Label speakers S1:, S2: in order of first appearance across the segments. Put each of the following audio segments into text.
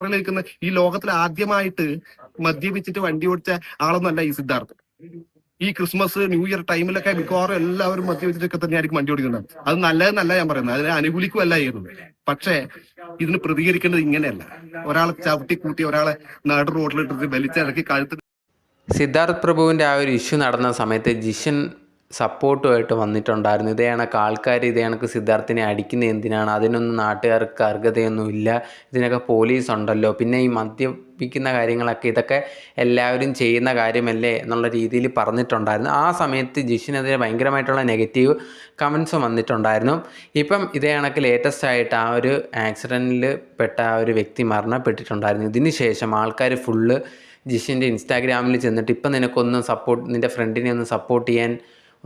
S1: നിൽക്കുന്ന ഈ ലോകത്തിൽ ആദ്യമായിട്ട് മദ്യപിച്ചിട്ട് വണ്ടി ഓടിച്ച ആളൊന്നല്ല ഈ സിദ്ധാർത്ഥ്. ഈ ക്രിസ്മസ് ന്യൂ ഇയർ ടൈമിലൊക്കെ മിക്കവാറും എല്ലാവരും മദ്യപിച്ചിട്ടൊക്കെ തന്നെയായിരിക്കും വണ്ടി ഓടിക്കുന്നത്. അത് നല്ലതെന്നല്ല ഞാൻ പറയുന്നത്, അതിനെ അനുകൂലിക്കുകയല്ല ചെയ്യുന്നത്. പക്ഷേ ഇതിന് പ്രതികരിക്കേണ്ടത് ഇങ്ങനെയല്ല. ഒരാളെ ചവിട്ടി കൂട്ടി ഒരാളെ നടു റോഡിലിട്ടിട്ട് വലിച്ചിറക്കി കഴുത്ത്.
S2: സിദ്ധാർത്ഥ് പ്രഭുവിൻ്റെ ആ ഒരു ഇഷ്യൂ നടന്ന സമയത്ത് ജിഷൻ സപ്പോർട്ടുമായിട്ട് വന്നിട്ടുണ്ടായിരുന്നു. ഇതേ കണക്ക് ആൾക്കാർ ഇതേ കണക്ക് സിദ്ധാർത്ഥിനെ അടിക്കുന്നത് എന്തിനാണ്, അതിനൊന്നും നാട്ടുകാർക്ക് അർഹതയൊന്നുമില്ല, ഇതിനൊക്കെ പോലീസ് ഉണ്ടല്ലോ, പിന്നെ ഈ മദ്യപിക്കുന്ന കാര്യങ്ങളൊക്കെ ഇതൊക്കെ എല്ലാവരും ചെയ്യുന്ന കാര്യമല്ലേ എന്നുള്ള രീതിയിൽ പറഞ്ഞിട്ടുണ്ടായിരുന്നു. ആ സമയത്ത് ജിഷിനെതിരെ ഭയങ്കരമായിട്ടുള്ള നെഗറ്റീവ് കമൻസും വന്നിട്ടുണ്ടായിരുന്നു. ഇപ്പം ഇതേ കണക്ക് ലേറ്റസ്റ്റ് ആയിട്ട് ആ ഒരു ആക്സിഡൻറ്റിൽ പെട്ട ആ ഒരു വ്യക്തി മരണപ്പെട്ടിട്ടുണ്ടായിരുന്നു. ഇതിന് ശേഷം ആൾക്കാർ ഫുള്ള് ജിഷിൻ്റെ ഇൻസ്റ്റാഗ്രാമിൽ ചെന്നിട്ട് ഇപ്പം നിനക്കൊന്നും നിൻ്റെ ഫ്രണ്ടിനെ ഒന്ന് സപ്പോർട്ട് ചെയ്യാൻ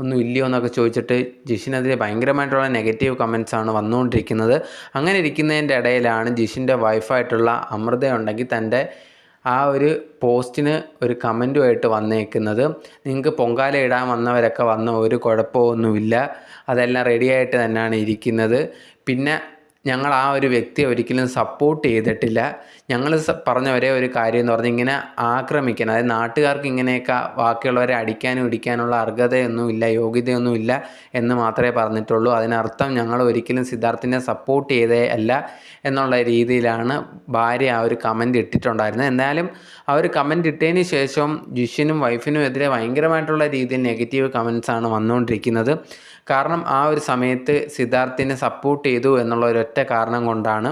S2: ഒന്നും ഇല്ലയോ എന്നൊക്കെ ചോദിച്ചിട്ട് ജിഷിനെതിരെ ഭയങ്കരമായിട്ടുള്ള നെഗറ്റീവ് കമൻസാണ് വന്നുകൊണ്ടിരിക്കുന്നത്. അങ്ങനെ ഇരിക്കുന്നതിൻ്റെ ഇടയിലാണ് ജിഷിൻ്റെ വൈഫായിട്ടുള്ള അമൃത ഉണ്ടെങ്കിൽ തൻ്റെ ആ ഒരു പോസ്റ്റിന് ഒരു കമൻറ്റുമായിട്ട് വന്നേക്കുന്നത്. നിങ്ങൾക്ക് പൊങ്കാല ഇടാൻ വന്നവരൊക്കെ വന്ന ഒരു കുഴപ്പമൊന്നുമില്ല, അതെല്ലാം റെഡിയായിട്ട് തന്നെയാണ് ഇരിക്കുന്നത്. പിന്നെ ഞങ്ങൾ ആ ഒരു വ്യക്തിയെ ഒരിക്കലും സപ്പോർട്ട് ചെയ്തിട്ടില്ല. ഞങ്ങൾ പറഞ്ഞ ഒരേ ഒരു കാര്യം എന്ന് പറഞ്ഞാൽ ഇങ്ങനെ ആക്രമിക്കണം, അതായത് നാട്ടുകാർക്ക് ഇങ്ങനെയൊക്കെ ബാക്കിയുള്ളവരെ അടിക്കാനും ഇടിക്കാനുള്ള അർഹതയൊന്നുമില്ല, യോഗ്യതയൊന്നുമില്ല എന്ന് മാത്രമേ പറഞ്ഞിട്ടുള്ളൂ. അതിനർത്ഥം ഞങ്ങൾ ഒരിക്കലും സിദ്ധാർത്ഥിനെ സപ്പോർട്ട് ചെയ്തേ അല്ല എന്നുള്ള രീതിയിലാണ് ഭാര്യ ആ ഒരു കമൻറ്റ് ഇട്ടിട്ടുണ്ടായിരുന്നത്. എന്നാലും ആ ഒരു കമൻറ്റ് ഇട്ടതിന് ശേഷം ജിഷിനും വൈഫിനും എതിരെ ഭയങ്കരമായിട്ടുള്ള രീതിയിൽ നെഗറ്റീവ് കമൻസാണ് വന്നുകൊണ്ടിരിക്കുന്നത്. കാരണം ആ ഒരു സമയത്ത് സിദ്ധാർത്ഥിനെ സപ്പോർട്ട് ചെയ്തു എന്നുള്ള ഒരൊറ്റ കാരണം കൊണ്ടാണ്